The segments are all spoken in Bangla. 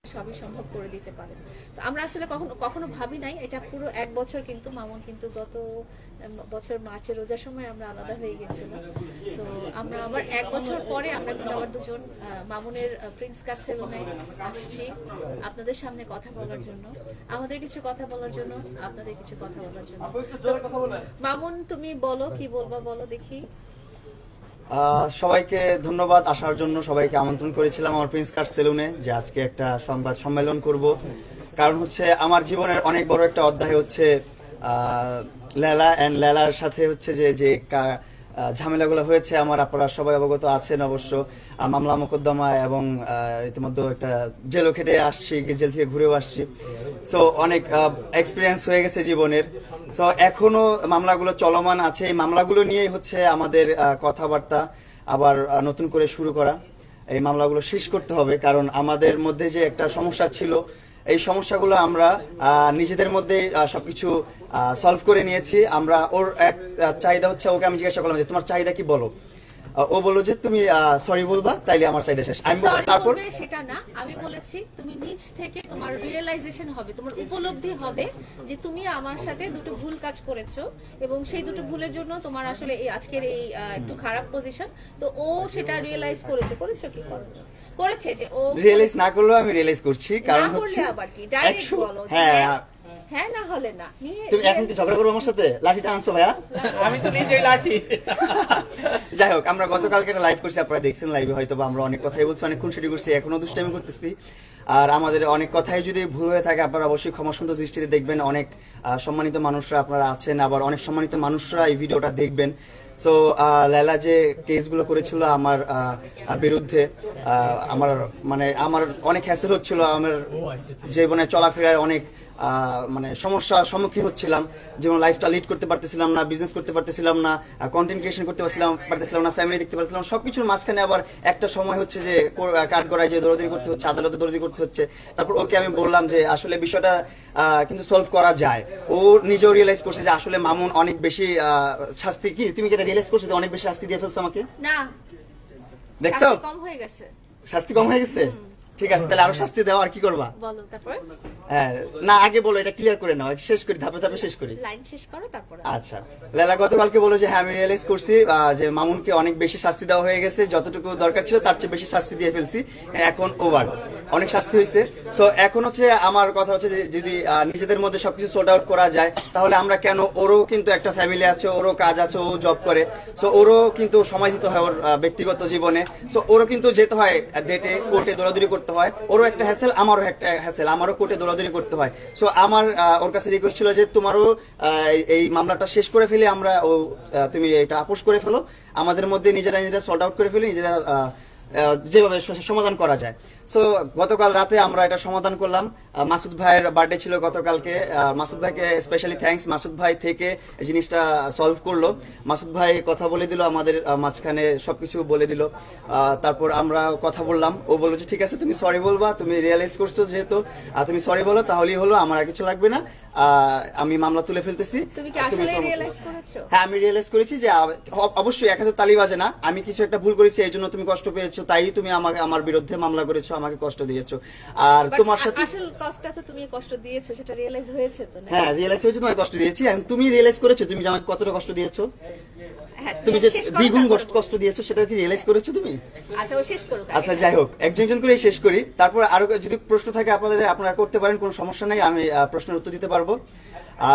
সবই সম্ভব করে দিতে পারেন। তো আমরা আসলে কখনো কখনো ভাবি নাই এটা পুরো 1 বছর, কিন্তু মামুন কিন্তু গত বছর মার্চের রোজার সময় আমরা আলাদা হয়ে গেছিলাম। সো আমরা আবার 1 বছর পরে আমরা কিন্তু আবার দুজন মামুনের প্রিন্স কাট সেলুনে আসছি আপনাদের সামনে কথা বলার জন্য, আমাদের কিছু কথা বলার জন্য, আপনাদের কিছু কথা বলার জন্য। মামুন তুমি বলো, কি বলবা বলো দেখি। সবাইকে ধন্যবাদ আসার জন্য। সবাইকে আমন্ত্রণ করেছিলাম আমার প্রিন্স কাট সেলুনে যে আজকে একটা সংবাদ সম্মেলন করব। কারণ হচ্ছে আমার জীবনের অনেক বড় একটা অধ্যায় হচ্ছে লেলা অ্যান্ড লেলার সাথে হচ্ছে যে যে ঝামেলাগুলো হয়েছে আমার আপনারা সবাই অবগত আছেন অবশ্য। মামলা মোকদ্দমা এবং ইতিমধ্যে একটা জেলও খেটে আসছি, জেল থেকে ঘুরেও আসছি। সো অনেক এক্সপিরিয়েন্স হয়ে গেছে জীবনের। সো এখনো মামলাগুলো চলমান আছে। এই মামলাগুলো নিয়েই হচ্ছে আমাদের কথাবার্তা আবার নতুন করে শুরু করা। এই মামলাগুলো শেষ করতে হবে, কারণ আমাদের মধ্যে যে একটা সমস্যা ছিল এই সমস্যাগুলো আমরা নিজেদের মধ্যে সবকিছু সলভ করে নিয়েছি। আমরা ওর এক চাহিদা হচ্ছে, ওকে আমি জিজ্ঞাসা করলাম যে তোমার চাহিদা কি বলো। ও বললো যে তুমি সরি বলবা, তাইলে আমার চাহিদা শেষ। আমি তারপর সেটা না, আমি বলেছি তুমি নিজ থেকে তোমার রিয়েলাইজেশন হবে, তোমার উপলব্ধি হবে যে তুমি আমার সাথে দুটো ভুল কাজ করেছো এবং সেই দুটো ভুলের জন্য তোমার আসলে এই আজকের এই একটু খারাপ পজিশন। তো ও সেটা রিয়েলাইজ করেছো কি করেছে যে ও রিয়েলাইজ না করলেও আমি রিয়েলাইজ করছি। কারণ হচ্ছে আবার কি ডাইরেক্ট বলো হ্যাঁ না হলে না। তুমি এখন কি ঝগড়া করবো আমার সাথে? লাঠিটা আনছো ভাইয়া? আমি তো নিজেই লাঠি। যাই হোক, আমরা গতকালকে একটা লাইভ করছি, আপনারা দেখছেন লাইভে হয়তো বা আমরা অনেক কথাই বলছি, অনেক খুনসুটি করছি, এখনো দুষ্টামি করতেছি। আর আমাদের অনেক কথাই যদি ভুল হয়ে থাকে আপনারা অবশ্যই ক্ষমা সুন্দর দৃষ্টিতে দেখবেন। অনেক সম্মানিত মানুষরা আপনারা আছেন, আবার অনেক সম্মানিত মানুষরা এই ভিডিওটা দেখবেন। সো লেলা যে কেসগুলো করেছিল আমার বিরুদ্ধে, আমার অনেক হ্যাসেল হচ্ছিল, আমার জীবনে চলাফেরার অনেক মানে সমস্যার সম্মুখীন হচ্ছিলাম। যেমন লাইফটা লিড করতে পারতেছিলাম না, বিজনেস করতে পারতেছিলাম না, কন্টেন্ট ক্রিয়েশন করতে পারতেছিলাম না, ফ্যামিলি দেখতে পারতেছিলাম, সবকিছুর মাঝখানে আবার একটা সময় হচ্ছে যে কাঠ গড়ায় যে দৌড়াদৌড়ি করতে হচ্ছে, আদালতে দৌড়াদৌড়ি করতে হচ্ছে। তারপর ওকে আমি বললাম যে আসলে বিষয়টা কিন্তু সলভ করা যায়। ও নিজেও রিয়েলাইজ করছে যে আসলে মামুন অনেক বেশি শাস্তি, কি তুমি কি এটা রিয়েলাইজ করছো যে অনেক বেশি শাস্তি দিয়ে ফেলছো আমাকে? না, দেখছো কম হয়ে গেছে, শাস্তি কম হয়ে গেছে। ঠিক আছে, তাহলে আরো শাস্তি দাও, আর কি করবা বলো তারপর। হ্যাঁ না, আগে বলো, এটা ক্লিয়ার করে নাও, শেষ করি, ধাপে ধাপে শেষ করি। লাইন শেষ করো তারপর। আচ্ছা, লেলা গতকালকে বলো যে হ্যাঁ আমি রিয়েলাইজ করছি যে মামুনকে অনেক বেশি শাস্তি দেওয়া হয়ে গেছে, যতটুকু দরকার ছিল তার চেয়ে বেশি শাস্তি দিয়ে ফেলছি, এখন ওভার অনেক শাস্তি হয়েছে। সো এখন হচ্ছে আমার কথা হচ্ছে যে যদি নিজেদের মধ্যে সবকিছু সর্ট আউট করা যায় তাহলে আমরা কেন, ওরও কিন্তু একটা ফ্যামিলি আছে, ওরও কাজ আছে, ও জব করে, সো ওরও কিন্তু সময় দিতে হয় ওর ব্যক্তিগত জীবনে। সো ওরও কিন্তু যেতে হয় ডেটে, কোর্টে দৌড়াদৌড়ি করতে হয়, ওরও একটা হ্যাসেল, আমারও একটা হ্যাসেল, আমারও কোর্টে দৌড়াদৌড়ি করতে হয়। সো আমার ওর কাছে রিকোয়েস্ট ছিল যে তোমারও এই মামলাটা শেষ করে ফেলে আমরা তুমি এটা আপোষ করে ফেলো, আমাদের মধ্যে নিজেরা সর্ট আউট করে ফেলি, নিজেরা যেভাবে সমাধান করা যায়। সো গতকাল রাতে আমরা এটা সমাধান করলাম। মাসুদ ভাইয়ের বার্থডে ছিল গতকালকে, মাসুদ ভাইকে স্পেশালি থ্যাঙ্কস। মাসুদ ভাই থেকে এই জিনিসটা সলভ করলো, মাসুদ ভাই কথা বলে দিল, আমাদের মাঝখানে সবকিছু বলে দিল। তারপর আমরা কথা বললাম, ও বললো যে ঠিক আছে তুমি সরি বলবা, তুমি রিয়েলাইজ করছো যেহেতু তুমি সরি বলো, তাহলেই হলো, আমার আর কিছু লাগবে না, আমি মামলা তুলে ফেলতেছি। তুমি কি আসলে রিয়েলাইজ করেছো? হ্যাঁ আমি রিয়েলাইজ করেছি যে অবশ্যই এক হাতে তালি বাজে না, আমি কিছু একটা ভুল করেছি, এই জন্য তুমি কষ্ট পেয়েছো, তাই তুমি আমাকে আমার বিরুদ্ধে মামলা করেছো, আমাকে কষ্ট দিয়েছো। আর তোমার সাথে আসল কষ্টটা তো তুমি কষ্ট দিয়েছো, সেটা রিয়েলাইজ হয়েছে তো না? হ্যাঁ রিয়েলাইজ হয়েছে, তোমাকে কষ্ট দিয়েছি, আর তুমি রিয়েলাইজ করেছো তুমি যে আমাকে কতটা কষ্ট দিয়েছো, তুমি যে দ্বিগুণ কষ্ট দিয়েছো সেটা কি রিয়েলাইজ করেছো তুমি? আচ্ছা ও শেষ করো। আচ্ছা যাই হোক, একজন একজন করে শেষ করি, তারপর আরো যদি প্রশ্ন থাকে আপনাদের আপনারা করতে পারেন, কোনো সমস্যা নেই, আমি প্রশ্নের উত্তর দিতে পারবো।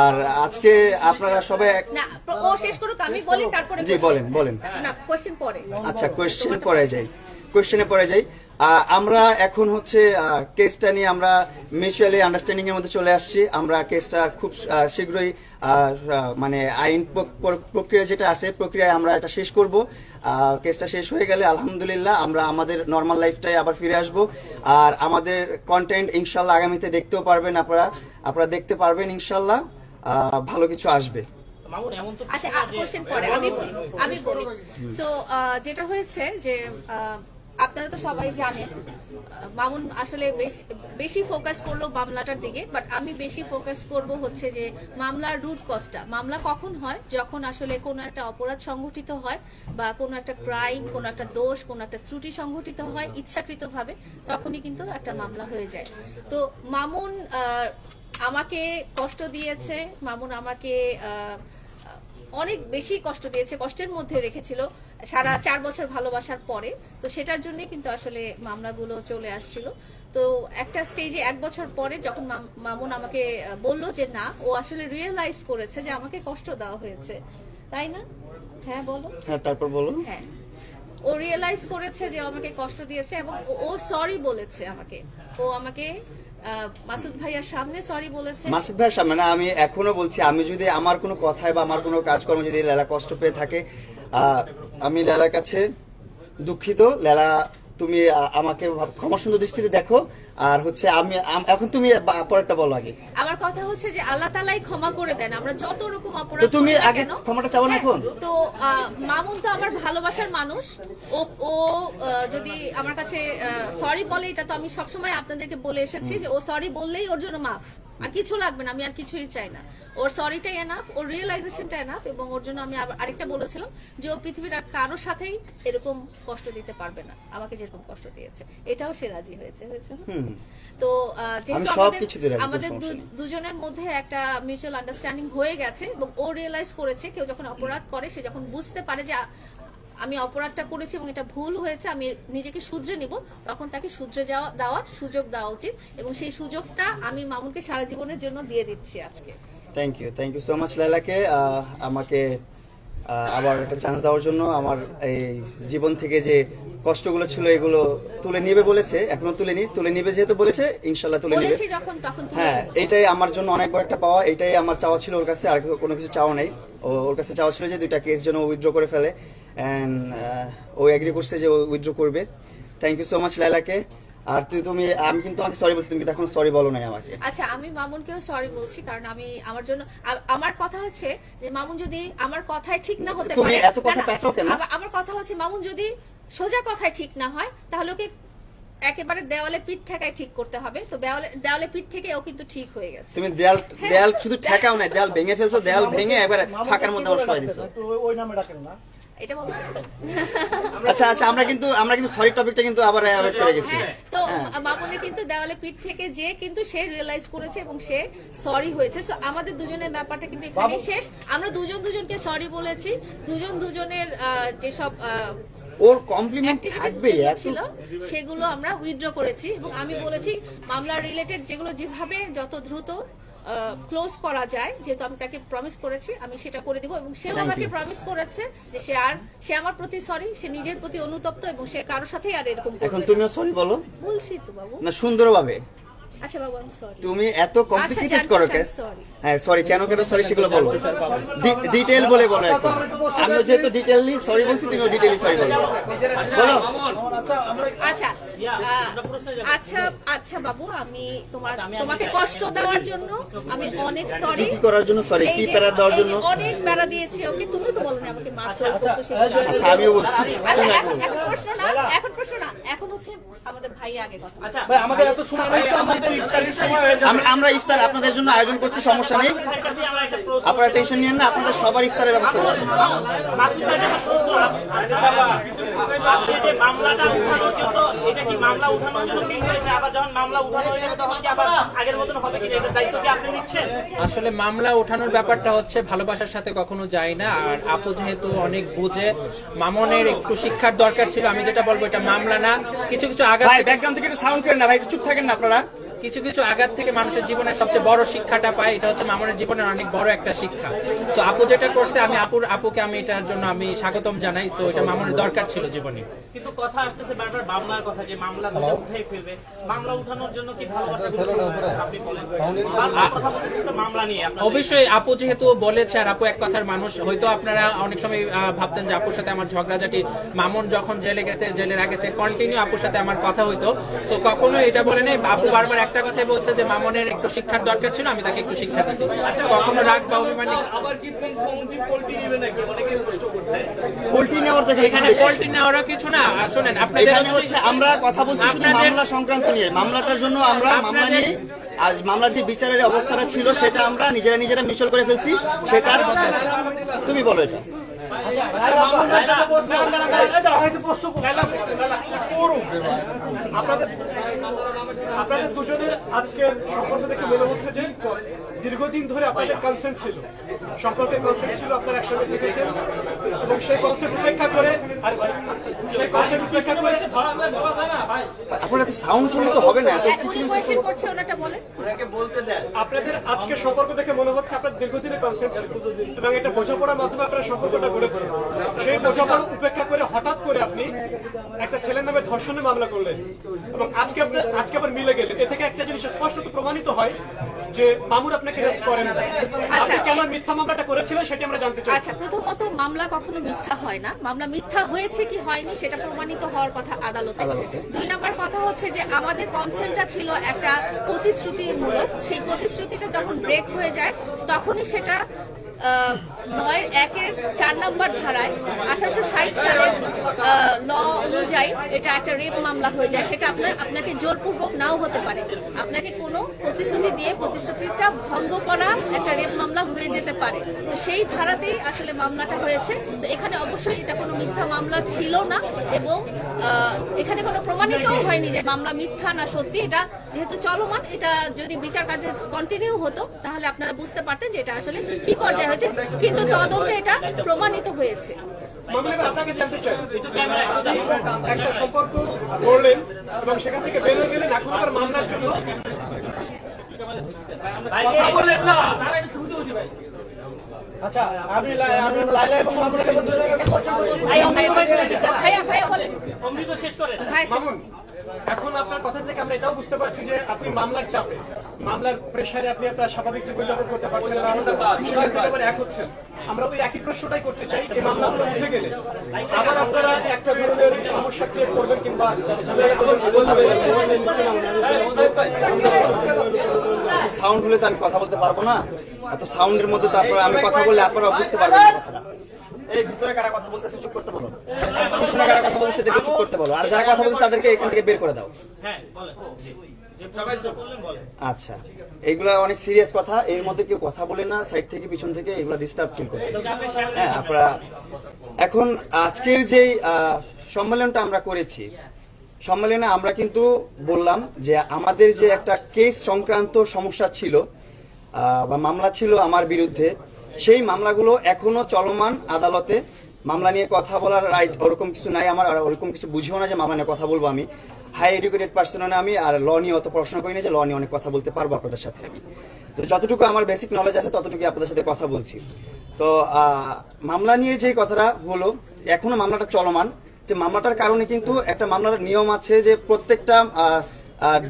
আর আজকে আপনারা সবাই না, ও শেষ করুক, আমি বলি তারপরে। জি বলেন। না, কোশ্চেন পরে। আচ্ছা কোশ্চেনে পরে যাই। আমরা এখন হচ্ছে কেসটা নিয়ে আমরা মিউচুয়ালি আন্ডারস্ট্যান্ডিং এর মধ্যে চলে আসছি। আমরা কেসটা খুব শীঘ্রই মানে আইন প্রক্রিয়া যেটা আছে প্রক্রিয়ায় আমরা এটা শেষ করব। কেসটা শেষ হয়ে গেলে আলহামদুলিল্লাহ আমরা আমাদের নর্মাল লাইফটাই আবার ফিরে আসব। আর আমাদের কন্টেন্ট ইনশাল্লাহ আগামীতে দেখতেও পারবেন, আপনারা দেখতে পারবেন ইনশাল্লাহ, ভালো কিছু আসবে। আচ্ছা কোশ্চেন পরে আমি বলি। সো যেটা হয়েছে যে আপনারা তো সবাই জানেন মামুন আসলে বেশি ফোকাস করলো মামলাটার দিকে, বাট আমি বেশি ফোকাস করব হচ্ছে যে মামলার রুট কজটা। মামলা কখন হয়? যখন আসলে কোনো একটা অপরাধ সংঘটিত হয় বা কোনো একটা ক্রাইম, কোনো একটা দোষ, কোনো একটা ত্রুটি সংঘটিত হয় ইচ্ছাকৃতভাবে, তখনই কিন্তু একটা মামলা হয়ে যায়। তো মামুন আমাকে কষ্ট দিয়েছে, মামুন আমাকে অনেক বেশি কষ্ট দিয়েছে, কষ্টের মধ্যে রেখেছিল সারা 4 বছর ভালোবাসার পরে। তো সেটার জন্য কিন্তু আসলে মামলাগুলো চলে আসছিল। তো একটা স্টেজে 1 বছর পরে যখন মামুন আমাকে বলল যে না, ও আসলে রিয়েলাইজ করেছে যে আমাকে কষ্ট দেওয়া হয়েছে, তাই না? হ্যাঁ বলো। হ্যাঁ, তারপর বলো। হ্যাঁ, ও রিয়েলাইজ করেছে যে আমাকে কষ্ট দিয়েছে এবং ও সরি বলেছে আমাকে। ও আমাকে মাসুদ ভাইয়ার সামনে সরি বলেছে। মাসুদ ভাইয়ের সামনে না, আমি এখনো বলছি, আমি যদি আমার কোনো কথায় বা আমার কোনো কাজকর্ম যদি লেলা কষ্ট পেয়ে থাকে, আমি লেলার কাছে দুঃখিত। লেলা, তুমি আমাকে ক্ষমা সুন্দর দৃষ্টিতে দেখো। আর হচ্ছে আমি এখন তুমি পরেরটা বলো আগে। আমার কথা হচ্ছে যে আল্লাহ তাআলাই ক্ষমা করে দেন আমরা যত রকম অপরাধ তো তুমি করি না আগে কেন। ক্ষমাটা চাও না এখন? তো মামুন তো আমার ভালোবাসার মানুষ। ও যদি আমার কাছে সরি বলে, এটা তো আমি সবসময় আপনাদেরকে বলে এসেছি যে ও সরি বললেই ওর জন্য মাফ, আর কিছু লাগবে না, আমি আর কিছুই চাই না। ওর সরিটাই এনাফ, ওর রিয়েলাইজেশনটা এনাফ। এবং ওর জন্য আমি আরেকটা বলেছিলাম যে ও পৃথিবীর আর কারোর সাথেই এরকম কষ্ট দিতে পারবে না, আমাকে যেরকম কষ্ট দিয়েছে। এটাও সে রাজি হয়েছে না? তো যেহেতু আমাদের দুজনের মধ্যে একটা মিউচুয়াল আন্ডারস্ট্যান্ডিং হয়ে গেছে এবং ও রিয়েলাইজ করেছে, কেউ যখন অপরাধ করে সে যখন বুঝতে পারে যে আমি অপরাধটা করেছি এবং এটা ভুল হয়েছে, আমি নিজেকে শুধরে নিব, তখন তাকে শুধরে দেওয়ার সুযোগ দেওয়া উচিত। এবং সেই সুযোগটা আমি মামুনকে সারা জীবনের জন্য দিয়ে দিচ্ছি আজকে। থ্যাংক ইউ সো মাচ লাইলাকে আমাকে আবার একটা চান্স দেওয়ার জন্য। আমার এই জীবন থেকে যে কষ্টগুলো ছিল এগুলো তুলে নিবে বলেছে, এখনো তুলে নিবে যেহেতু বলেছে, ইনশাল্লাহ তুলে নিবে। হ্যাঁ, এটাই আমার জন্য অনেক বড় একটা পাওয়া। এটাই আমার চাওয়া ছিল ওর কাছে, আর কোনো কিছু চাওয়া নেই। ওর কাছে চাওয়া ছিল যে 2টা কেস যেন উইথড্র করে ফেলে, এন্ড ও এগ্রি করছে যে ও উইথড্র করবে। থ্যাংক ইউ সো মাচ লাইলাকে। আর আমি কিন্তু আমাকে সরি বলছি, তুমি কিন্তু এখন সরি বলো নাই আমাকে। আচ্ছা, আমি মামুনকেও সরি বলছি, কারণ আমি আমার কথা হচ্ছে যে মামুন যদি আমার কথায় ঠিক না হতে পারে, তুমি এত কথা পেঁচাও কেন? আমার কথা হচ্ছে মামুন যদি সোজা কথায় ঠিক না হয়, তাহলে ওকে একেবারে দেওয়ালে পিঠ ঠেকায় ঠিক করতে হবে। তো দেওয়ালে পিঠ থেকে ও কিন্তু ঠিক হয়ে গেছে। তুমি দেয়াল শুধু ঠেকাও না, দেয়াল ভেঙে ফেলছো, দেয়াল ভেঙে একবারে ফাঁকার মধ্যে সরাই দিছো। ওই নামে ডাকেন না। আচ্ছা, আমরা কিন্তু সরি টপিকটা কিন্তু আবার অ্যাভয়েড করে গেছি। তো মামুনে কিন্তু দেওয়ালে পিঠ থেকে যে কিন্তু সে রিয়েলাইজ করেছে এবং সে সরি হয়েছে। সো আমাদের দুজনের ব্যাপারটা কিন্তু এখানেই শেষ। আমরা দুজনকে সরি বলেছি, দুজনের যেসব ওর কমপ্লিমেন্ট থাকবে ছিল সেগুলো আমরা উইথড্র করেছি। এবং আমি বলেছি মামলা রিলেটেড যেগুলো যেভাবে যত দ্রুত ক্লোজ করা যায়, যেহেতু আমি তাকে প্রমিস করেছি, আমি সেটা করে দিব। এবং সেও আমাকে প্রমিস করেছে যে সে আমার প্রতি সরি, সে নিজের প্রতি অনুতপ্ত এবং সে কারোর সাথেই আর এরকম করবে না। এখন তুমিও সরি বলো। বলছি তো বাবু। না, সুন্দরভাবে। আচ্ছা বাবু, আমি সরি। তুমি এত কমপ্লিকেটেড করো কেন? হ্যাঁ, সরি কেন সরি সেগুলো বলো, ডিটেইল বলে বলো একটু। আমিও যেহেতু ডিটেইলি সরি বলছি, তুমিও ডিটেইলি সরি বলো। বলো। আচ্ছা বাবু, আমি তোমাকে কষ্ট দেওয়ার জন্য আমি অনেক সরি। কি করার জন্য সরি? কি প্যারা দেওয়ার জন্য? অনেক প্যারা দিয়েছি ওকে। তুমি তো বলনি আমাকে মারছো। আচ্ছা, আমিও বলছি। এখন প্রশ্ন না, এখন হচ্ছে আমাদের ভাই আগে কথা। আচ্ছা ভাই, আমাদের এত সময় নাই, তো আমাদের ইফতারের সময় হয়ে যাবে। আমরা ইফতার আপনাদের জন্য আয়োজন করছি, সমস্যা নেই, আপনারা টেনশন নিয়েন না, আপনাদের সবার ইফতারের ব্যবস্থা করছি। আসলে মামলা উঠানোর ব্যাপারটা হচ্ছে ভালোবাসার সাথে কখনো যায় না। আর আপু যেহেতু অনেক বুঝে, মামনের একটু শিক্ষার দরকার ছিল। আমি যেটা বলবো, এটা মামলা না, কিছু আঘাত। ভাই ব্যাকগ্রাউন্ড থেকে একটু সাউন্ড করেন না ভাই, একটু চুপ থাকেন না আপনারা। কিছু আঘাত থেকে মানুষের জীবনের সবচেয়ে বড় শিক্ষাটা পায়, এটা হচ্ছে মামনের জীবনের অনেক বড় একটা শিক্ষা। তো আপু যেটা করছে, আমি আপুকে আমি এটার জন্য আমি স্বাগতম জানাই। তো এটা মামনের দরকার ছিল জীবনে। কিন্তু কথা আসতেছে বারবার মামলার কথা, যে মামলা উঠাই ফেলবে। মামলা উঠানোর জন্য কি ভালোবাসা আপনি বলেন? মামলা নিয়ে অবশ্যই আপু যেহেতু বলেছে, আর আপু এক কথার মানুষ, হয়তো আপনারা অনেক সময় ভাবতেন যে আপুর সাথে আমার ঝগড়াঝাটি, মামুন যখন জেলে গেছে, জেলের আগে থেকে কন্টিনিউ আপুর সাথে আমার কথা হইতো। তো কখনো এটা বলে নেই। আপু বারবার একটা একটা কথাই বলছে যে মামনের একটু শিক্ষার দরকার ছিল, আমি তাকে একটু শিক্ষা দিচ্ছি। কখনো রাগ বা অভিমান আবার কি প্রিন্স মামুনটি পোল্টি নেবে নাকি অনেকে প্রশ্ন করছে। পোল্ট্রি নেওয়ার তো এখানে পোল্ট্রি নেওয়ারও কিছু না। শুনেন, আপনাদের এখানে হচ্ছে আমরা কথা বলছি শুধু মামলা সংক্রান্ত নিয়ে। মামলাটার জন্য আমরা মামলা নিয়ে আজ মামলার যে বিচারের অবস্থাটা ছিল সেটা আমরা নিজেরা মিউচুয়াল করে ফেলছি। সেটা তুমি বলো এটা। আপনাদের দুজনের আজকের সম্পর্ক দেখে মনে হচ্ছে যে দীর্ঘদিন ধরে আপনাদের কনসেন্ট ছিল, সম্পর্কের কনসেন্ট ছিল, আপনারা একসঙ্গে থেকেছেন এবং সেই কনসেপ্ট উপেক্ষা করে আপনারা তো সাউন্ড করলে তো হবে না, এত উনি কোয়েশ্চেন করছে, ওনাটা বলেন। আপনাদের আজকের সম্পর্ক দেখে মনে হচ্ছে আপনার দীর্ঘদিনের কনসেপ্ট ছিল এবং এটা বোঝাপড়ার মাধ্যমে আপনারা সম্পর্কটা গড়েছেন। সেই বোঝাপড়া উপেক্ষা করে হঠাৎ করে আপনি একটা ছেলের নামে ধর্ষণের মামলা করলেন এবং আজকে আবার মিলে গেলেন। এ থেকে একটা জিনিস স্পষ্টত প্রমাণিত হয় যে মামুন আপনাকে রেস্ট করেন না। আপনি কেন মিথ্যা মামলাটা করেছিলেন সেটা আমরা জানতে চাই। আচ্ছা, প্রথমত মামলা কখনো মিথ্যা হয় না। মামলা মিথ্যা হয়েছে কি হয়নি সেটা প্রমাণিত হওয়ার কথা আদালতে। 2 নম্বর কথা হচ্ছে যে আমাদের কনসেন্টটা ছিল একটা প্রতিশ্রুতিমূলক। সেই প্রতিশ্রুতিটা যখন ব্রেক হয়ে যায় তখনই সেটা 9(1)(4) নম্বর ধারায় 1860 সালের ল অনুযায়ী এটা একটা রেপ মামলা হয়ে যায়। সেটা আপনাকে জোরপূর্বক নাও হতে পারে, আপনাকে কোনো প্রতিশ্রুতি দিয়ে প্রতিশ্রুতিটা ভঙ্গ করা একটা রেপ মামলা হয়ে যেতে পারে। তো সেই ধারাতেই আসলে মামলাটা হয়েছে। তো এখানে অবশ্যই এটা কোনো মিথ্যা মামলা ছিল না এবং এখানে কোনো প্রমাণিতও হয়নি যে মামলা মিথ্যা না সত্যি। এটা যেহেতু চলমান, এটা যদি বিচার কার্য কন্টিনিউ হতো তাহলে আপনারা বুঝতে পারতেন যে এটা আসলে কি পর্যায়ে হয়েছে, কিন্তু তদন্তে এটা প্রমাণিত হয়েছে। আপনাকে জানতে চাই, একটা সম্পর্ক করলেন এবং সেখান থেকে বের হয়ে গেলেন, এখন আবার মামলার জন্য আচ্ছা আপনি লাইলা এবং মামুনকে ভাইয়া বলেন। অমৃত শেষ করেন। মামুন, এখন আপনার কথা থেকে আমরা এটাও বুঝতে পারছি যে আপনি মামলার চাপে, মামলার প্রেসারে আপনি আপনার স্বাভাবিক জীবনযাপন করতে পারছেন না, সেখান থেকে আবার এক হচ্ছেন। আমরা ওই একই প্রশ্নটাই করতে চাই, এই মামলাগুলো উঠে গেলে আবার আপনারা একটা ধরনের সমস্যা ক্রিয়েট করবেন কিংবা সাউন্ড হলে তো আমি কথা বলতে পারবো না। এত সাউন্ডের মধ্যে তারপরে আমি কথা বললে আপনারা বুঝতে পারবেন না কথাটা। এই ভিতরে কারা কথা বলতেছে চুপ করতে বলো, পিছনে কারা কথা বলতেছে তাদেরকে চুপ করতে বলো, আর যারা কথা বলতেছে তাদেরকে এখান থেকে বের করে দাও। হ্যাঁ বলেন। আচ্ছা, এইগুলা অনেক সিরিয়াস কথা, এর মধ্যে কেউ কথা বলে না, সাইড থেকে পিছন থেকে এগুলা ডিস্টার্ব ফিল করতেছে। হ্যাঁ, আপনারা এখন আজকের যে সম্মেলনটা আমরা করেছি, সম্মেলনে আমরা কিন্তু বললাম যে আমাদের যে একটা কেস সংক্রান্ত সমস্যা ছিল বা মামলা ছিল আমার বিরুদ্ধে, সেই মামলাগুলো এখনো চলমান আদালতে। মামলা নিয়ে কথা বলার রাইট ওরকম কিছু নাই আমার, আর ওরকম কিছু বুঝিও না যে মামলা নিয়ে কথা বলবো আমি। হাই এডুকেটেড পার্সন আমি, আর ল নিয়ে অত পড়াশোনা করি না যে ল নিয়ে অনেক কথা বলতে পারবো আপনাদের সাথে। আমি তো যতটুকু আমার বেসিক নলেজ আছে ততটুকু আপনাদের সাথে কথা বলছি। তো মামলা নিয়ে যে কথাটা হলো, এখনো মামলাটা চলমান। যে মামলাটার কারণে কিন্তু একটা মামলার নিয়ম আছে যে প্রত্যেকটা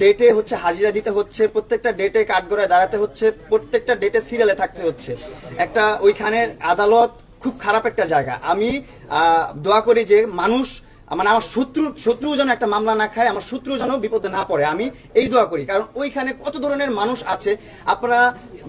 ডেটে হচ্ছে হাজিরা দিতে হচ্ছে, প্রত্যেকটা ডেটে কাঠগড়ায় দাঁড়াতে হচ্ছে, প্রত্যেকটা ডেটে সিরিয়ালে থাকতে হচ্ছে। একটা ওইখানে আদালত খুব খারাপ একটা জায়গা। আমি দোয়া করি যে মানুষ মানে আমার শত্রু যেন একটা মামলা না খায়, আমার শত্রু যেন বিপদে না পড়ে, আমি এই দোয়া করি। কারণ ওইখানে কত ধরনের মানুষ আছে আপনারা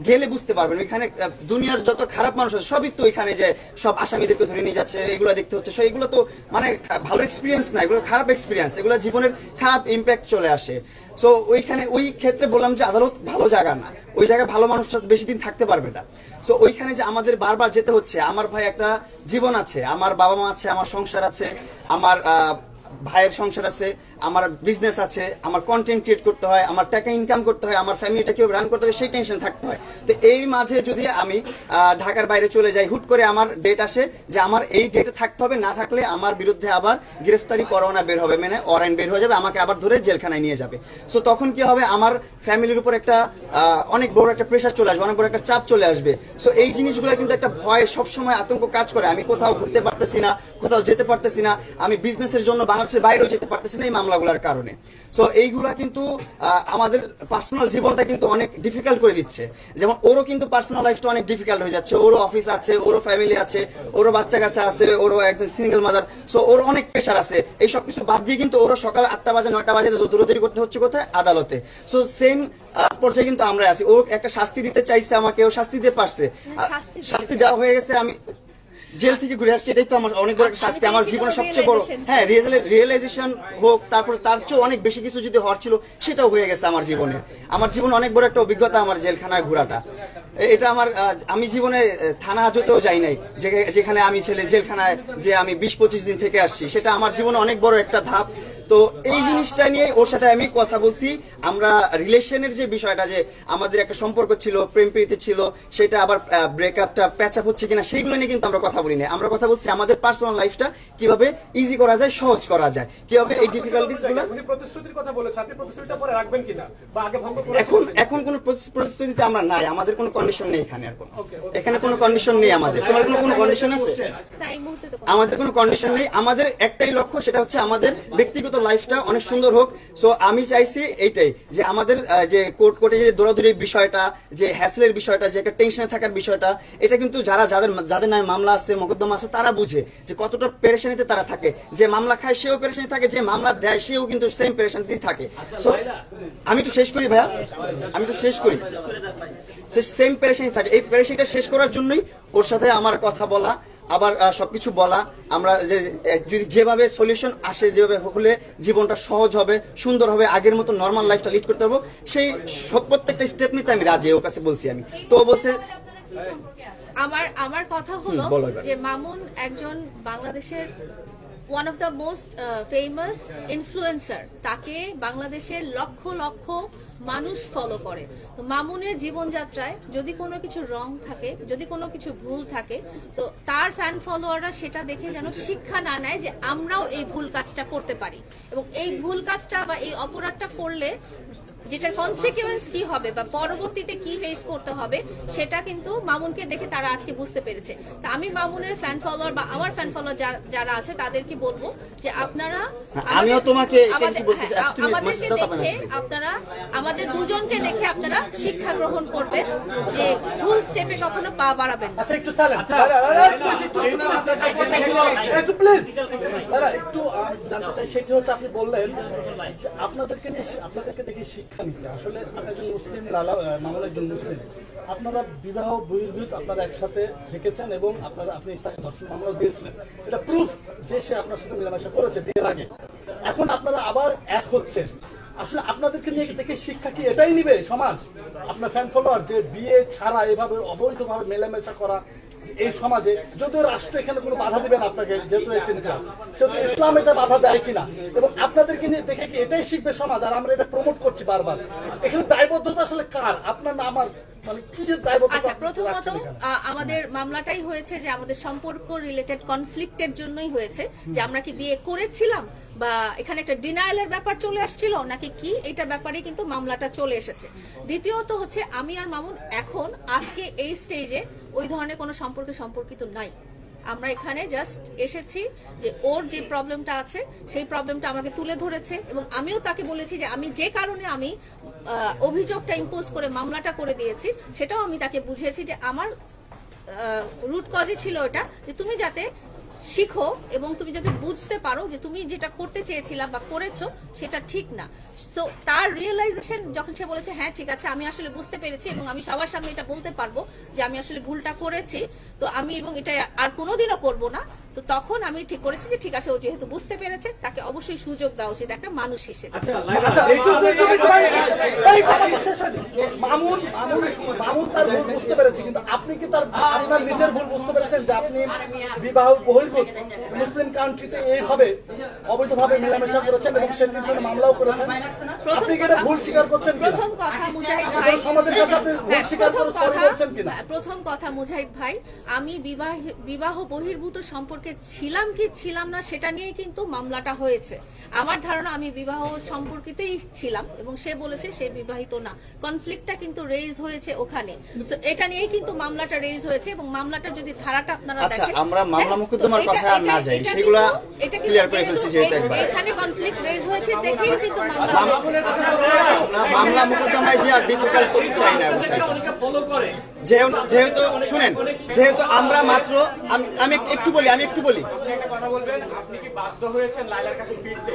গেলে বুঝতে পারবেন। ওইখানে দুনিয়ার যত খারাপ মানুষ আছে সবই তো ওইখানে যে সব আসামিদেরকে ধরে নিয়ে যাচ্ছে, এগুলো দেখতে হচ্ছে। এগুলো তো মানে ভালো এক্সপিরিয়েন্স না, এগুলো খারাপ এক্সপিরিয়েন্স, এগুলো জীবনের খারাপ ইম্প্যাক্ট চলে আসে। সো ওইখানে ওই ক্ষেত্রে বললাম যে আদালত ভালো জায়গা না, ওই জায়গায় ভালো মানুষ বেশি দিন থাকতে পারবে না। সো ওইখানে যে আমাদের বারবার যেতে হচ্ছে, আমার ভাই একটা জীবন আছে, আমার বাবা মা আছে, আমার সংসার আছে, আমার ভাইয়ের সংসার আছে, আমার বিজনেস আছে, আমার কন্টেন্ট ক্রিয়েট করতে হয়, আমার টাকা ইনকাম করতে হয়, আমার ফ্যামিলিটা কিভাবে রান করতে হবে সেই টেনশন থাকতে হয়। তো এই মাঝে যদি আমি ঢাকার বাইরে চলে যাই, হুট করে আমার ডেট আসে যে আমার এই ডেটে থাকতে হবে, না থাকলে আমার বিরুদ্ধে আবার গ্রেফতারি পরোয়ানা বের হবে, মানে ওয়ারেন্ট বের হয়ে যাবে, আমাকে আবার ধরে জেলখানায় নিয়ে যাবে। সো তখন কি হবে, আমার ফ্যামিলির উপর একটা অনেক বড় একটা প্রেশার চলে আসবে, অনেক বড় একটা চাপ চলে আসবে। সো এই জিনিসগুলো কিন্তু একটা ভয় সবসময় আতঙ্ক কাজ করে। আমি কোথাও ঘুরতে পারতেছি না, কোথাও যেতে পারতেছি না, আমি বিজনেসের জন্য বাংলাদেশের বাইরেও যেতে পারতেছি না এই মামলাগুলোর কারণে। সো এইগুলা কিন্তু আমাদের পার্সোনাল জীবনটা কিন্তু অনেক ডিফিকাল্ট করে দিচ্ছে। যেমন ওরও কিন্তু পার্সোনাল লাইফটা অনেক ডিফিকাল্ট হয়ে যাচ্ছে, ওরও অফিস আছে, ওরও ফ্যামিলি আছে, ওরও বাচ্চা কাচ্চা আছে, ওরও একজন সিঙ্গেল মাদার, সো ওর অনেক প্রেশার আছে। এই সব কিছু বাদ দিয়ে কিন্তু ওরও সকাল 8টা বাজে 9টা বাজে দৌড়াদৌড়ি করতে হচ্ছে কোথায়, আদালতে। সো সেম পর্যায়ে কিন্তু আমরা আছি। ও একটা শাস্তি দিতে চাইছে আমাকে, ও শাস্তি দিতে পারছে, শাস্তি দেওয়া হয়ে গেছে, আমি জেল থেকে ঘুরে আসছি, এটাই তো আমার অনেক বড় একটা শাস্তি, আমার জীবনের সবচেয়ে বড়। হ্যাঁ, রিয়েলাইজেশন হোক, তারপরে তার চেয়েও অনেক বেশি কিছু যদি হওয়ার ছিল সেটাও হয়ে গেছে আমার জীবনে। আমার জীবনে অনেক বড় একটা অভিজ্ঞতা আমার জেলখানায় ঘোরাটা। এটা আমার আমি জীবনে থানা হাজতেও যাই নাই, যেখানে আমি ছেলে জেলখানায় যে আমি 20-25 দিন থেকে আসছি, সেটা আমার জীবনে অনেক বড় একটা ধাপ। তো এই জিনিসটা নিয়ে ওর সাথে আমি কথা বলছি। আমরা রিলেশনের যে বিষয়টা, যে আমাদের একটা সম্পর্ক ছিল, প্রেম প্রীতি ছিল, সেটা আবার ব্রেকআপটা প্যাচআপ হচ্ছে কিনা, সেইগুলো নিয়ে কিন্তু আমরা কথা বলি না। আমরা কথা বলছি আমাদের পার্সোনাল লাইফটা কিভাবে ইজি করা যায়, সহজ করা যায়, কিভাবে এই ডিফিকাল্টিস গুলো। উনি প্রতিশ্রুতির কথা বলেছেন, আপনি প্রতিশ্রুতিটা পরে রাখবেন কিনা বা আগে ভঙ্গ করবেন? এখন কোনো প্রতিশ্রুতিতে আমরা নাই, আমাদের কোনো কন্ডিশন নেই এখানে। আর এখানে কোনো কন্ডিশন নেই আমাদের। তোমার কোনো কন্ডিশন আছে? আমাদের কোনো কন্ডিশন নেই। আমাদের একটাই লক্ষ্য, সেটা হচ্ছে আমাদের ব্যক্তিগত লাইফটা অনেক সুন্দর হোক। সো আমি চাইছি এইটাই, যে আমাদের যে কোর্টে যে দৌড়াদৌড়ির বিষয়টা, যে হ্যাসেলের বিষয়টা, যে একটা টেনশনে থাকার বিষয়টা, এটা কিন্তু যাদের নামে মামলা আছে, মোকদ্দমা আছে, তারা বুঝে যে কতটা পেরেশানিতে তারা থাকে। যে মামলা খায় সেও পেরেশানি থাকে, যে মামলা দেয় সেও কিন্তু সেম পেরেশানিতেই থাকে। সো আমি একটু শেষ করি ভাইয়া, আমি একটু শেষ করি। সেম পেরেশানি থাকে। এই পেরেশানিটা শেষ করার জন্যই ওর সাথে আমার কথা বলা, আবার সবকিছু বলা। আমরা যদি যেভাবে সলিউশন আসে, যেভাবে হলে জীবনটা সহজ হবে, সুন্দর হবে, আগের মতো নর্মাল লাইফটা লিড করতে পারবো, সেই প্রত্যেকটা স্টেপ নিতে আমি রাজি। ওর কাছে বলছি আমি, তো বলছে আমার কথা হলো যে মামুন একজন বাংলাদেশের one of the most famous influencer. তাকে বাংলাদেশের লক্ষ লক্ষ মানুষ ফলো করে। তো মামুনের জীবনযাত্রায় যদি কোনো কিছু রং থাকে, যদি কোনো কিছু ভুল থাকে, তো তার ফ্যান ফলোয়াররা সেটা দেখে যেন শিক্ষা না নেয় যে আমরাও এই ভুল কাজটা করতে পারি, এবং এই ভুল কাজটা বা এই অপরাধটা করলে যেটার কনসিকুয়েন্স কি হবে বা পরবর্তীতে কি ফেস করতে হবে, সেটা কিন্তু মামুনকে দেখে তারা আজকে বুঝতে পেরেছে। তা আমি মামুনের ফ্যান ফলোয়ার বা আমার ফ্যান ফলোয়ার যারা আছে তাদেরকে বলবো যে আপনারা, আমিও তোমাকে কিছু বলতে চাই, আমাদেরকে দেখে আপনারা, আমাদের দুজনকে দেখে আপনারা শিক্ষা গ্রহণ করবেন যে ভুল স্টেপে কখনো পা বাড়াবেন না। আচ্ছা, একটু সাইলেন্ট, একটু প্লিজ একটু জানতে চাই। সেটা হচ্ছে আপনি বললেন আপনাদেরকে দেখে শিক্ষা নিতে। আসলে আপনি একজন মুসলিম, মামুন একজন মুসলিম, আপনারা বিবাহ বহির্ভূত আপনারা একসাথে থেকেছেন এবং আপনি তাকে ধর্ষণ মামলা দিয়েছিলেন। এটা প্রুফ যে সে আপনার সাথে মেলামেশা করেছে বিয়ের আগে। এখন আপনারা আবার এক হচ্ছেন। আসলে আপনাদেরকে নিয়ে দেখে শিক্ষা কি এটাই নিবে সমাজ, আপনার ফ্যান ফলোয়ার, যে বিয়ে ছাড়া এভাবে অবৈধভাবে মেলামেশা করা এই সমাজে, যদিও রাষ্ট্র এখানে কোনো বাধা দিবেন আপনাকে, যেহেতু 18 ক্লাস, সেহেতু ইসলাম এটা বাধা দেয় কিনা, এবং আপনাদেরকে নিয়ে দেখে কি এটাই শিখবে সমাজ। আর আমরা এটা প্রমোট করছি বারবার। এখানে দায়বদ্ধতা আসলে কার, আপনার না আমার? আচ্ছা, প্রথমত আমাদের মামলাটাই হয়েছে যে আমাদের সম্পর্ক রিলেটেড কনফ্লিক্টের জন্যই হয়েছে, যে আমরা কি বিয়ে করেছিলাম বা এখানে একটা ডিনায়ালের ব্যাপার চলে আসছিল নাকি কি, এটা ব্যাপারে কিন্তু মামলাটা চলে এসেছে। দ্বিতীয়ত হচ্ছে আমি আর মামুন এখন আজকে এই স্টেজে ওই ধরনের কোনো সম্পর্কিত নাই। আমরা এখানে জাস্ট এসেছি যে ওর যে প্রবলেমটা আছে সেই প্রবলেমটা আমাকে তুলে ধরেছে, এবং আমিও তাকে বলেছি যে আমি যে কারণে আমি অভিযোগটা ইম্পোজ করে মামলাটা করে দিয়েছি, সেটাও আমি তাকে বুঝিয়েছি যে আমার রুট কজই ছিল এটা, যে তুমি যাতে শিখো এবং তুমি যদি বুঝতে পারো যে তুমি যেটা করতে চেয়েছিলা বা করেছো সেটা ঠিক না। সো তার রিয়েলাইজেশন যখন সে বলেছে হ্যাঁ ঠিক আছে আমি আসলে বুঝতে পেরেছি এবং আমি সবার সামনে এটা বলতে পারবো যে আমি আসলে ভুলটা করেছি, তো আমি এবং এটা আর কোনোদিনও করবো না, তো তখন আমি ঠিক করেছি যে ঠিক আছে ও যেহেতু বুঝতে পেরেছে তাকে অবশ্যই সুযোগ দেওয়া উচিত একটা মানুষ হিসেবে। মামুন তার ভুল বুঝতে পেরেছে, কিন্তু আপনি কি তার আপনার নিজের ভুল বুঝতে পেরেছেন যে আপনি বিবাহ বহির্ভূত মুসলিম কান্ট্রিতে এইভাবে অবৈধভাবে মেলামেশা করেছেন এবং সেটির জন্য মামলাও করেছেন? আপনি কি এটা ভুল স্বীকার করছেন? প্রথম কথা মুজাহিদ ভাই, সমাজের কাছে আপনি ভুল স্বীকার করে সরি বলছেন কিনা? প্রথম কথা মুজাহিদ ভাই, আমি বিবাহ বহির্ভূত সম্পর্কে ছিলাম কি ছিলাম না সেটা নিয়ে কিন্তু মামলাটা হয়েছে। আমার ধারণা আমি বিবাহ সম্পর্কিতই ছিলাম এবং সে বলেছে সে বিবাহিত না। কনফ্লিক্টটা কিন্তু রেজ হয়েছে ওখানে। সো এটা নিয়েই কিন্তু মামলাটা রেজ হয়েছে এবং মামলাটা যদি ধারাটা আপনারা আচ্ছা দেখেন, আমরা মামলা হ্যাঁ, মোকদ্দমার তো কথা আর না যাই, এটা সেগুলা কিন্তু ক্লিয়ার করে ফেলছি যেহেতু একবার। এখানে কনফ্লিক্ট রেজ হয়েছে দেখেই কিন্তু মামলা হয়েছে। মামলা মোকদ্দমায় যে আর ডিফিকাল্ট করতে চাই না বিষয়টা। যেহেতু শুনেন, যেহেতু আমরা মাত্র আমি একটু বলি আপনি একটা কথা বলবেন, আপনি কি বাধ্য হয়েছেন লায়লার কাছে ফিরতে?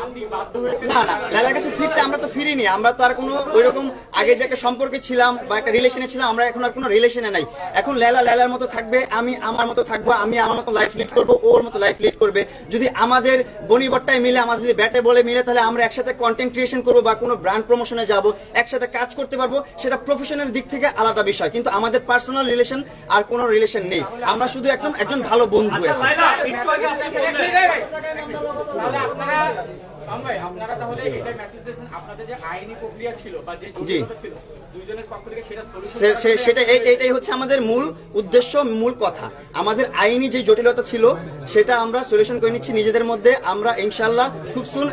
আপনি বাধ্য হয়েছেন? না লাইলার কাছে ফিরতে আমরা তো ফিরিনি, আমরা তো আর কোনো ওইরকম আগে যে একটা সম্পর্কে ছিলাম বা একটা রিলেশনে ছিলাম, আমরা এখন আর কোনো রিলেশনে নাই। এখন লাইলার মতো থাকবে, আমি আমার মতো থাকবো, আমি আমার মতো লাইফ লিড করবো, ওর মতো লাইফ লিড করবে। যদি আমাদের বনিবট্টায় মিলে, আমাদের যদি ব্যাটে বলে মিলে, তাহলে আমরা একসাথে কন্টেন্ট ক্রিয়েশন করবো বা কোনো ব্র্যান্ড প্রমোশনে যাব, একসাথে কাজ করতে পারবো, সেটা প্রফেশনের দিক থেকে আলাদা বিষয়। কিন্তু আমাদের পার্সোনাল রিলেশন আর কোনো রিলেশন নেই, আমরা শুধু একজন ভালো বন্ধু। লায়লা, একটু আগে আপনি তাহলে আপনারা তাহলে এটাই মেসেজ দিয়েছেন, আপনাদের যে আইনি প্রক্রিয়া ছিল বা যে জটিলতা ছিল দুইজনের পক্ষ থেকে সেটা এইটাই হচ্ছে আমাদের মূল উদ্দেশ্য, মূল কথা। আমাদের আইনি যে জটিলতা ছিল সেটা আমরা সলিউশন করে নিচ্ছি নিজেদের মধ্যে। আমরা ইনশাআল্লাহ খুব সুন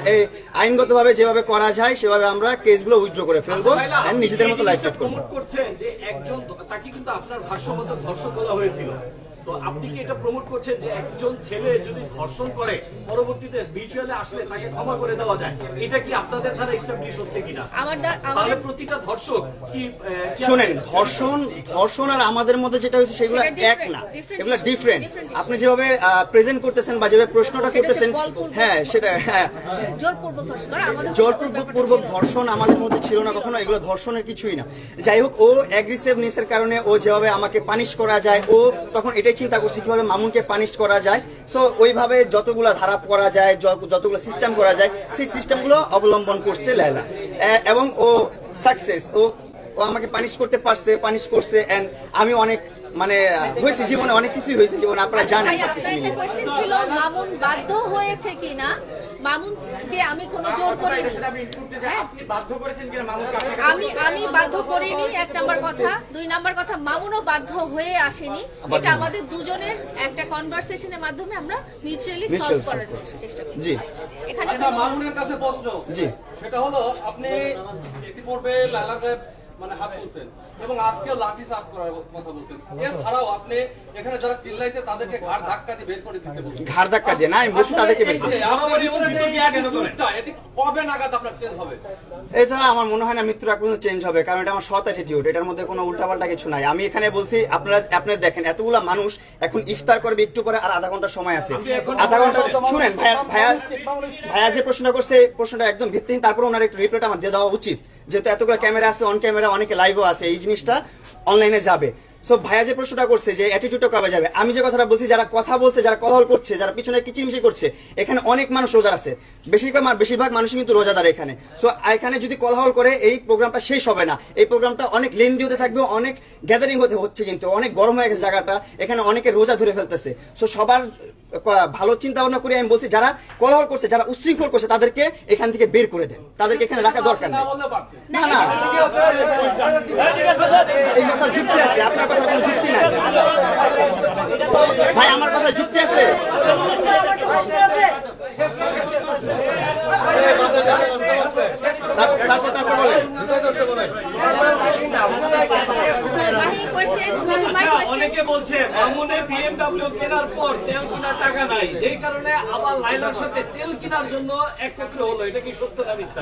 আইনগতভাবে যেভাবে করা যায় সেভাবে আমরা কেসগুলো উইথড্র করে ফেলবো এন্ড নিজেদের মতো লাইফ লিড করবো। করছেন যে একজন তাকে কিন্তু আপনার ভাষ্যমতো ধর্ষণ করা হয়েছিল, তো আপনি কি এটা প্রমোট করছেন যে একজন ছেলে যদি ধর্ষণ করে পরবর্তীতে ভিজুয়ালে আসলে তাকে ক্ষমা করে দেওয়া যায়? এটা কি আপনাদের দ্বারা এস্টাবলিশ হচ্ছে কিনা? তাহলে প্রতিটা ধর্ষক কি শুনেন, ধর্ষণ আর আমাদের মধ্যে যেটা হয়েছে সেগুলো এক না, এগুলো ডিফারেন্ট। আপনি যেভাবে প্রেজেন্ট করতেছেন বা যেভাবে প্রশ্নটা করতেছেন, হ্যাঁ সেটা হ্যাঁ জোরপূর্বক ধর্ষণ আমাদের মধ্যে ছিল না কখনো, এগুলো ধর্ষণের কিছুই না। যাই হোক, ও অ্যাগ্রেসিভনেসের কারণে ও যেভাবে আমাকে পানিশ করা যায়, ও তখন এটাই চিন্তা করছি কিভাবে মামুনকে পানিশ করা যায়। সো ওইভাবে যতগুলো ধারা করা যায়, যতগুলো সিস্টেম করা যায়, সেই সিস্টেমগুলো অবলম্বন করছে লায়লা এবং ও সাকসেস। ও আমাকে পানিশ করতে পারছে, পানিশ করছে এন্ড আমি অনেক মানে হয়েছে জীবনে, অনেক কিছুই হয়েছে জীবনে, আপনারা জানেন সবকিছু মিলিয়ে। কোশ্চেন ছিল মামুন বাধ্য হয়েছে কিনা, মামুনকে আমি কোনো জোর করিনি। আপনি বাধ্য করেছেন কিনা মামুনকে? আমি বাধ্য করিনি, এক নাম্বার কথা। দুই নাম্বার কথা, মামুনও বাধ্য হয়ে আসেনি। এটা আমাদের দুজনের একটা কনভারসেশনের মাধ্যমে আমরা মিউচুয়ালি সলভ করার চেষ্টা করছি। জি, এখানে মামুনের কাছে প্রশ্ন, জি, সেটা হলো আপনি ইতিপূর্বে লায়লার গায়ে মানে হাত তুলছেন এবং আজকেও লাঠি চার্জ করার কথা বলছেন। এছাড়াও আপনি এখানে যারা চিল্লাইছে তাদেরকে ঘাড় ধাক্কা দিয়ে বের করে দিতে বলছেন। ঘাড় ধাক্কা দিয়ে না, আমি বলছি তাদেরকে বের করে। এটি কবে নাগাদ আপনার চেঞ্জ হবে? এটা আমার মনে হয় না মৃত্যুর আগ পর্যন্ত চেঞ্জ হবে, কারণ এটা আমার সৎ অ্যাটিটিউড, এটার মধ্যে কোনো উল্টাপাল্টা কিছু নাই। আমি এখানে বলছি, আপনারা দেখেন এতগুলা মানুষ এখন ইফতার করবে, একটু করে আর আধা ঘন্টা সময় আছে, আধা ঘন্টা। শুনেন ভাইয়া যে প্রশ্নটা করছে, প্রশ্নটা একদম ভিত্তিহীন, তারপর ওনার একটু রিপ্লাইটা আমার দিয়ে দেওয়া উচিত, যেহেতু এতগুলো ক্যামেরা আছে, অন ক্যামেরা, অনেকে লাইভও আছে, এই জিনিসটা অনলাইনে যাবে। সো ভাইয়া যে প্রশ্নটা করছে যে অ্যাটিটিউডটা কবে যাবে, আমি যে কথাটা বলছি, যারা কথা বলছে, যারা কলহল করছে, যারা পিছনে কিচিমিচি করছে, এখানে অনেক মানুষ রোজা আছে, বেশিরভাগ মানুষই কিন্তু রোজাদার এখানে। সো এখানে যদি কলহল করে এই প্রোগ্রামটা শেষ হবে না, এই প্রোগ্রামটা অনেক লেন্দি হতে থাকবে, অনেক গ্যাদারিং হচ্ছে, কিন্তু অনেক গরম হয়ে গেছে জায়গাটা, এখানে অনেকে রোজা ধরে ফেলতেছে। সো সবার ভালো চিন্তা ভাবনা করে আমি বলছি, যারা কলহল করছে, যারা উচ্ছৃঙ্খল করছে, তাদেরকে এখান থেকে বের করে দেন, তাদেরকে এখানে রাখা দরকার নেই। না না, এই কথার যুক্তি আছে, আপনার কথার কোনো যুক্তি নাই ভাই, আমার কথা যুক্তি আছে। তারপর বলেন। অনেকে বলছে মামুনে বিএমডব্লিউ কেনার পর তেল কেনার টাকা নাই, যেই কারণে আবার লায়লার সাথে তেল কেনার জন্য একত্র হলো, এটা কি সত্য না মিথ্যা?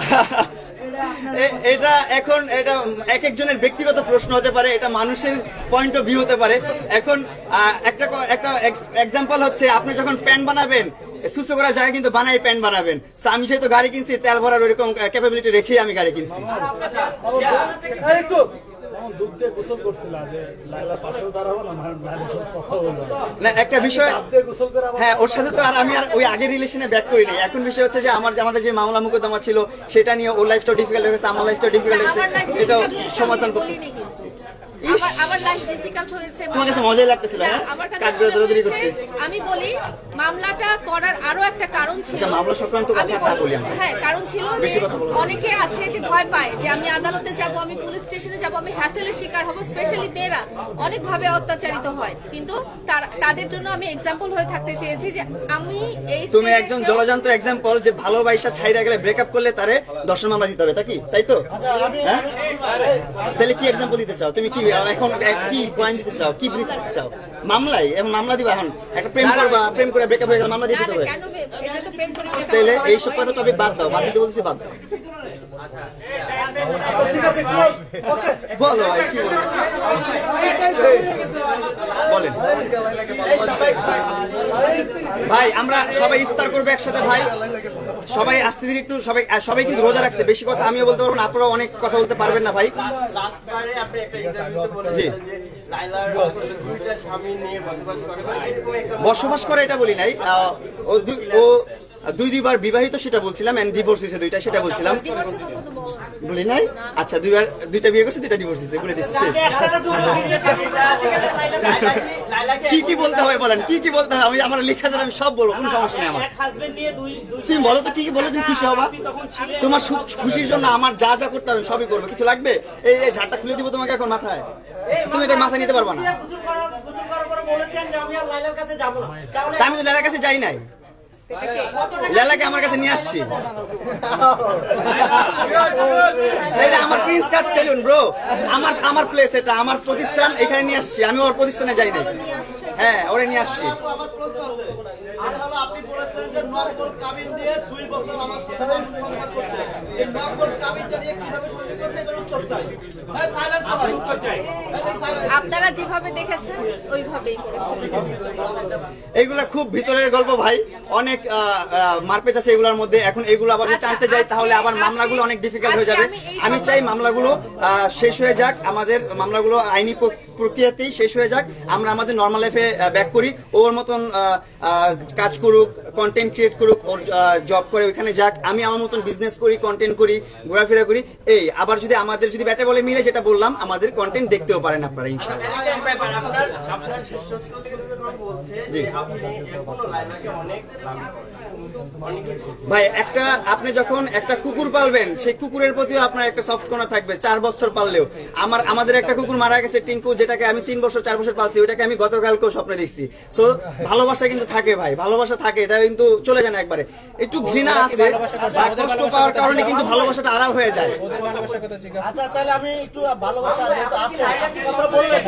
এটা এখন এটা এক একজনের ব্যক্তিগত প্রশ্ন হতে পারে, এটা মানুষের পয়েন্ট অফ ভিউ হতে পারে। এখন একটা এক্সাম্পল হচ্ছে, আপনি যখন প্যান্ট বানাবেন, সুসো করা জায়গা কিন্তু বানাই প্যান্ট বানাবেন। আমি যেহেতু গাড়ি কিনছি, তেল ভরার ওইরকম ক্যাপাবিলিটি রেখেই আমি গাড়ি কিনছি। না একটা বিষয়, হ্যাঁ ওর সাথে তো আর আমি আর ওই আগের রিলেশনে ব্যাক করি নাই। এখন বিষয় হচ্ছে যে আমাদের যে মামলা মোকদ্দমা ছিল, সেটা নিয়ে ওর লাইফটাও ডিফিকাল্ট হয়ে গেছে, আমার লাইফটাও ডিফিকাল্ট হয়েছে, এটাও সমাধান করতে। আমার লাইফ ডিফিকাল্ট হয়েছে। তোমার কাছে মজাই লাগতেছিল? না, হ্যাঁ, আমার কাছে কাঠ মনে দৌড়াদৌড়ি হয়েছে, করতে। আমি বলি মামলাটা করার আরো একটা কারণ ছিল। আচ্ছা, মামলা সংক্রান্ত আমি কথা বলি আমরা। হ্যাঁ, কারণ ছিল যে বেশি কথা বলবো না। অনেকে আছে যে ভয় পায় যে আমি আদালতে যাব, আমি পুলিশ স্টেশনে যাব, আমি হ্যাসেলের শিকার হব। স্পেশালি মেয়েরা অনেক ভাবে অত্যাচারিত হয়, কিন্তু তাদের জন্য আমি এক্সাম্পল হয়ে থাকতে চেয়েছি যে আমি এই তুমি stage একজন এসেও- জলজান্ত এক্সাম্পল যে ভালোবাসা ছাইরা গেলে ব্রেকআপ করলে তারে দর্শন মামলা দিতে হবে, তাই তো? হ্যাঁ? তাহলে কি এক্সাম্পল দিতে চাও তুমি? কি এখন কি পয়েন্ট দিতে চাও, কি ব্রিফ দিতে চাও? মামলাই এখন মামলা দিবা? এখন একটা প্রেম করবা, প্রেম করে ব্রেকআপ হয়ে গেলে মামলা দিতে না, না, হবে? কেন এটা তো প্রেম করে breakup তাহলে করা এইসব হয়নি। কথা টপিক বাদ দাও, বাদ দিতে বলছি বাদ দাও। বলো ভাই, কি বলো বলেন ভাই। আমরা সবাই ইফতার করবো একসাথে ভাই, সবাই আস্তে ধীরে একটু সবাই কিন্তু রোজা রাখছে, বেশি কথা আমিও বলতে পারবো না, আপনারাও অনেক কথা বলতে পারবেন না ভাই। লাস্টবারে আপনি একটা ইন্টারভিউতে জি। বলেছেন যে লাইলার আসলে দুইটা স্বামী নিয়ে বসবাস করে, মানে এরকম একটা বসবাস করে এটা বলি নাই, ও দুইবার বিবাহিত সেটা বলছিলাম, এন্ড ডিভোর্স হয়েছে দুইটা সেটা বলছিলাম, Divorce এর কথা তো বলো না। বলি নাই? আচ্ছা, দুইটা বিয়ে করছে, দুইটা ডিভোর্স হয়েছে, বলে দিচ্ছি শেষ। কি কি বলতে হবে বলেন, কি কি বলতে হবে? আমি আমার লেখা দ্বারা আমি সব বলবো, কোনো সমস্যা নেই আমার। এক হাজবেন্ড নিয়ে দুই তুমি বলো তো, কি কি বলো, তুমি খুশি হবা? তোমার খুশির জন্য আমার যা যা করতে হবে সবই করবো, কিছু লাগবে? এই ঝাড়টা খুলে দিব তোমাকে এখন মাথায়, তুমি এটা মাথায় নিতে পারবা না। গোসল করার পরে বলেছেন যে আমি আর লাইলার কাছে যাব না, তাহলে তা আমি তো লেলার কাছে যাই নাই, লেলাকে আমার কাছে নিয়ে আসছি। এটা আমার প্রিন্স কাট সেলুন ব্রো, আমার প্লেস, এটা আমার প্রতিষ্ঠান, এখানে নিয়ে আসছি, আমি ওর প্রতিষ্ঠানে যাই নাই। হ্যাঁ, ওরে নিয়ে আসছি। আমার প্রশ্ন আছে, আর হলো আপনি বলেছেন যে নকল কাবিন দিয়ে 2 বছর আমার সাথে মানুষ সংসার করছে, এই নকল কাবিনটা দিয়ে কিভাবে সংসার করছে এটার উত্তর চাই। ভাই সাইলেন্ট আসল উত্তর চাই। আপনারা যেভাবে দেখেছেন ওইভাবেই করেছেন। এইগুলা খুব ভিতরের গল্প ভাই, অনেক মারপেচ আছে এগুলোর মধ্যে। এখন এগুলো আবার যদি টানতে যাই তাহলে আবার মামলাগুলো অনেক ডিফিকাল্ট হয়ে যাবে। আমি চাই মামলাগুলো শেষ হয়ে যাক, আমাদের মামলাগুলো আইনি প্রক্রিয়াতেই শেষ হয়ে যাক, আমরা আমাদের নর্মাল লাইফে ব্যাক করি। ওর মতন কাজ করুক, কন্টেন্ট ক্রিয়েট করুক, ওর জব করে ওইখানে যাক, আমি আমার মতন বিজনেস করি, কন্টেন্ট করি, ঘোরাফেরা করি। এই আবার যদি আমাদের যদি ব্যাটে বলে মিলে, যেটা বললাম, আমাদের কন্টেন্ট দেখতেও পারেন আপনারা ইনশাআল্লাহ। আপনার শিষ্যত্ব বলছে যে আপনি এখনো লাইলাকে অনেক ভাই, আপনি যখন একটা কুকুর পালবেন, সেই কুকুরের প্রতিও আপনার একটা সফট কর্নার থাকবে। 4 বছর পাললেও আমাদের একটা কুকুর মারা গেছে টিঙ্কু, যেটাকে আমি 3 বছর 4 বছর পালছি, ওইটাকে আমি গতকালকেও স্বপ্নে দেখছি। সো ভালোবাসা কিন্তু থাকে ভাই, ভালোবাসা থাকে, এটা কিন্তু চলে যায় না একবারে। একটু ঘৃণা আছে বা কষ্ট পাওয়ার কারণে কিন্তু ভালোবাসাটা আড়াল হয়ে যায়। ওদের ভালোবাসার কথা জিজ্ঞাসা আচ্ছা, তাহলে আমি একটু ভালোবাসা যেহেতু আছে কথা বললেন,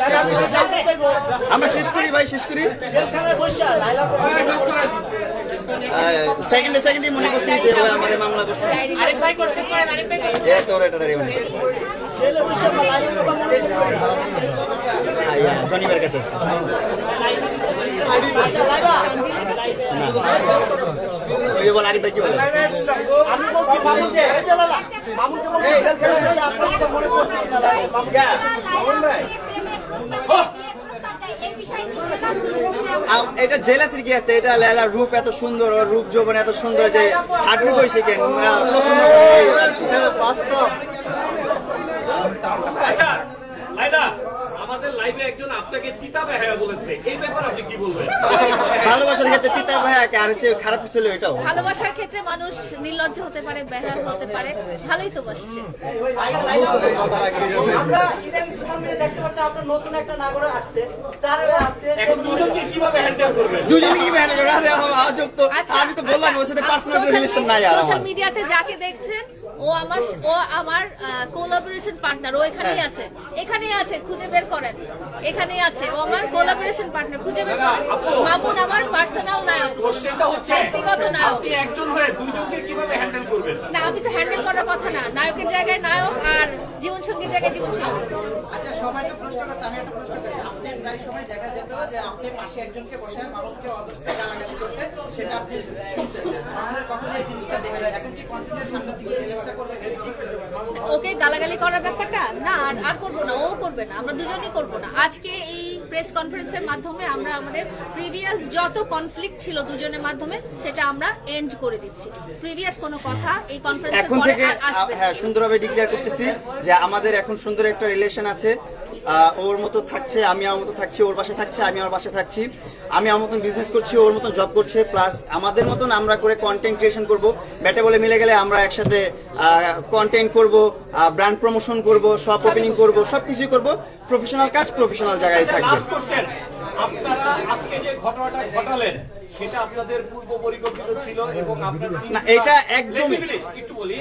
তাহলে আমি জানতে চাইবো আমরা শেষ করি ভাই, শেষ করি। জেলখানায় বসে লাইলার কথা মনে করেছেন? সেকেন্ডে মনে করছি যে ও আমার মামলা করছে। আরেক ভাই কোশ্চেন করেন, আরেক ভাই question এ তোর এটা রে মনে জেলে বসে বা লাইলার কথা মনে করছেন? আইয়া জনিবের কাছে আছে। আচ্ছা লাইলা, ওই বল আরিফ ভাই কি বলে? আমি বলছি মামুনকে, এই যে লালা, মামুনকে বলছি জেলখানায় বসে আপনার কথা মনে পড়ছে কিনা লাইলা? মামুন ভাই, এটা জেলাসির কি আছে? এটা লেলার রূপ এত সুন্দর, ওর রূপ যৌবন এত সুন্দর যে হাঁটু কইছে কেন পছন্দ করে। আচ্ছা লাইলা, আমাদের লাইভে একজন আপনাকে তিতা বেহায়া বলেছে, এই ব্যাপারে আপনি কি বলবেন? ভালোবাসার ক্ষেত্রে তিতা ভাই আর হচ্ছে খারাপ কিছু হলো এটাও। ভালোবাসার ক্ষেত্রে মানুষ নির্লজ্জ হতে পারে, বেহায়া হতে পারে, ভালোই তো বসছে। আমরা ইদানিং সোশ্যাল মিডিয়া দেখতে পাচ্ছি আপনার নতুন একটা নাগরিক আসছে, তার আসছে এখন দুজনকে কিভাবে হ্যান্ডেল করবেন? দুজনে কি মেহনত করে? আরে আজব তো, আমি তো বললাম ওর সাথে পার্সোনাল রিলেশন নাই আর সোশ্যাল আমার। মিডিয়াতে যাকে দেখছেন ও আমার কোলাবোরেশন পার্টনার, ও এখানেই আছে, এখানেই আছে, খুঁজে বের করেন, এখানেই আছে, ও আমার কোলাবোরেশন পার্টনার, খুঁজে বের করেন। মামুন আমার পার্সোনাল নায়ক, কোশ্চেনটা হচ্ছে ব্যক্তিগত নায়ক। আপনি একজন হয়ে দুজনকে কিভাবে হ্যান্ডেল করবেন? না, আমি তো হ্যান্ডেল করার কথা না, নায়কের জায়গায় নায়ক আর জীবন সঙ্গীর জায়গায় জীবন সঙ্গী। আচ্ছা, সবাই তো প্রশ্ন করছে, আমি একটা প্রশ্ন করি। আপনি প্রায় সময় দেখা যেত যে আপনি পাশে একজনকে বসে মানুষকে অবস্থায় গালাগালি করতে, সেটা আপনি শুনছেন। আমাদের কখনো এই জিনিসটা দেখে যায়। এখন কি কন্টিনিউ সামনের দিকে এই জিনিসটা করবেন? ওকে গালাগালি করার ব্যাপারটা না, আর করবো না, ও করবে না, আমরা দুজনেই করবো না। আজকে এই প্রেস কনফারেন্সের মাধ্যমে আমরা আমাদের প্রিভিয়াস যত কনফ্লিক্ট ছিল দুজনের মাধ্যমে সেটা আমরা এন্ড করে দিচ্ছি। প্রিভিয়াস কোনো কথা এই কনফারেন্সের এখন পরে থেকে আর আসবে না। হ্যাঁ সুন্দরভাবে ডিক্লেয়ার করতেছি যে আমাদের এখন সুন্দর একটা রিলেশন আছে। ওর মতো থাকছে, আমি আমার মতো থাকছি, ওর বাসায় থাকছে, আমি আমার বাসায় থাকছি, আমি আমার মতন বিজনেস করছি, ওর মতন জব করছে, প্লাস আমাদের মতন আমরা করে কন্টেন্ট ক্রিয়েশন করব, ব্যাটে বলে মিলে গেলে আমরা একসাথে কন্টেন্ট করব, ব্র্যান্ড প্রমোশন করব, শপ ওপেনিং করব, সবকিছুই করব, প্রফেশনাল কাজ প্রফেশনাল জায়গায় থাকবে। লাস্ট কোশ্চেন, আপনারা আজকে যে ঘটনাটা ঘটালেন সেটা আপনাদের পূর্ব পরিকল্পিত ছিল এবং আপনার না, এটা একদমই একটু বলি,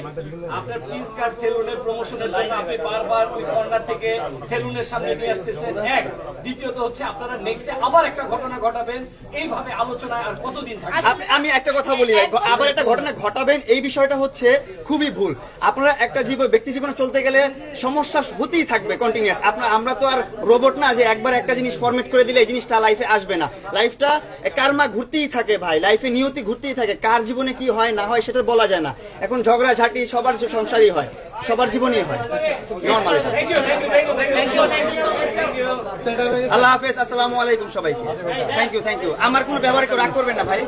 আপনার প্রিন্স কাট সেলুনের প্রমোশনের জন্য আপনি বারবার ওই কর্নার থেকে সেলুনের সামনে নিয়ে আসতেছেন, এক। দ্বিতীয়ত হচ্ছে আপনারা নেক্সটে আবার একটা ঘটনা ঘটাবেন, এইভাবে আলোচনায় আর কতদিন থাকবে? আমি একটা কথা বলি ভাই, আবার একটা ঘটনা ঘটাবেন এই বিষয়টা হচ্ছে খুবই ভুল। আপনারা একটা ব্যক্তি জীবনে চলতে গেলে সমস্যা হতেই থাকবে কন্টিনিউয়াস। আমরা তো আর রোবট না যে একবার একটা জিনিস ফরম্যাট করে দিলে এই জিনিসটা লাইফে আসবে না। লাইফটা কারমা ঘুরতেই থাকে ভাই, লাইফে নিয়তি ঘুরতেই থাকে, কার জীবনে কি হয় না হয় সেটা বলা যায় না। এখন ঝগড়া ঝাঁটি সবার সংসারই হয়, সবার জীবনেই হয়, নরমাল। আল্লাহ হাফেজ, আসসালামু আলাইকুম সবাইকে। Thank you. আমার কোনো ব্যবহার কেউ রাগ করবেন না ভাই।